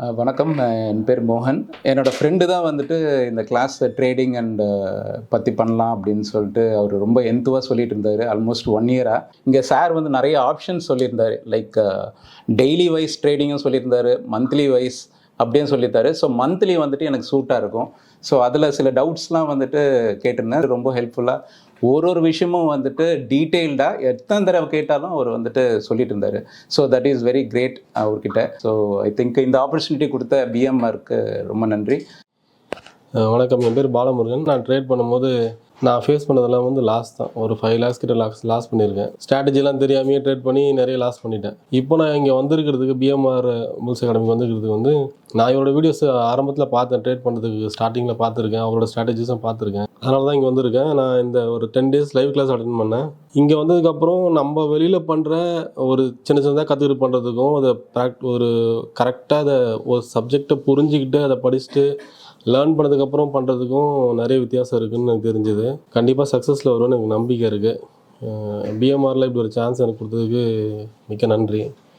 வணக்கம். என் பேர் மோகன். என்னோட ஃப்ரெண்டு தான் வந்துட்டு இந்த கிளாஸ் ட்ரேடிங் அண்ட் பற்றி பண்ணலாம் அப்படின்னு சொல்லிட்டு அவர் ரொம்ப எந்துவாக சொல்லிட்டு இருந்தார். ஆல்மோஸ்ட் 1 இயராக இங்கே சார் வந்து நிறைய ஆப்ஷன்ஸ் சொல்லியிருந்தார். லைக் டெய்லி வைஸ் ட்ரேடிங்கும் சொல்லியிருந்தார், மந்த்லி வைஸ் அப்படின்னு சொல்லியிருந்தாரு. ஸோ மந்த்லி வந்துட்டு எனக்கு சூட்டாக இருக்கும். ஸோ அதில் சில டவுட்ஸ்லாம் வந்துட்டு கேட்டிருந்தேன். ரொம்ப ஹெல்ப்ஃபுல்லாக ஒரு விஷயமும் வந்துட்டு டீட்டெயில்டாக எத்தனை தடவை கேட்டாலும் அவர் வந்துட்டு சொல்லிட்டு இருந்தார். So that is very great அவர்கிட்ட. ஸோ ஐ திங்க் இந்த ஆப்பர்ச்சுனிட்டி கொடுத்த பிஎம்ஆருக்கு ரொம்ப நன்றி. வணக்கம், என் பேர் பாலமுருகன். நான் ட்ரேட் பண்ணும்போது நான் ஃபேஸ் பண்ணதெல்லாம் வந்து லாஸ் தான். ஒரு 5 lakhs கிட்ட லாஸ் பண்ணியிருக்கேன். ஸ்ட்ராட்டஜிலாம் தெரியாமையே ட்ரேட் பண்ணி நிறைய லாஸ் பண்ணிட்டேன். இப்போ நான் இங்கே வந்திருக்கிறதுக்கு பிஎம்ஆர் புல்ஸ் அகாடமிக்கு வந்துருக்கிறதுக்கு வந்து நான் இவரோட வீடியோஸ் ஆரம்பத்தில் பார்த்தேன். ட்ரேட் பண்ணுறதுக்கு ஸ்டார்டிங்கில் பார்த்துருக்கேன், அவரோட ஸ்ட்ராட்டஜிஸும் பார்த்துருக்கேன். அதனால தான் இங்கே வந்திருக்கேன். நான் இந்த ஒரு 10 days லைவ் கிளாஸ் அட்டென்ட் பண்ணேன். இங்கே வந்ததுக்கப்புறம் நம்ம வெளியில் பண்ணுற ஒரு சின்னதாக கற்றுக்கிட்டு பண்ணுறதுக்கும் அதை ஒரு கரெக்டாக அதை ஒரு சப்ஜெக்டை புரிஞ்சிக்கிட்டு அதை படிச்சுட்டு லேர்ன் பண்ணதுக்கப்புறம் பண்ணுறதுக்கும் நிறைய வித்தியாசம் இருக்குதுன்னு எனக்கு தெரிஞ்சது. கண்டிப்பாக சக்ஸஸில் வரும்னு எனக்கு நம்பிக்கை இருக்குது. பிஎம்ஆரில் இப்படி ஒரு சான்ஸ் எனக்கு கொடுத்ததுக்கு மிக்க நன்றி.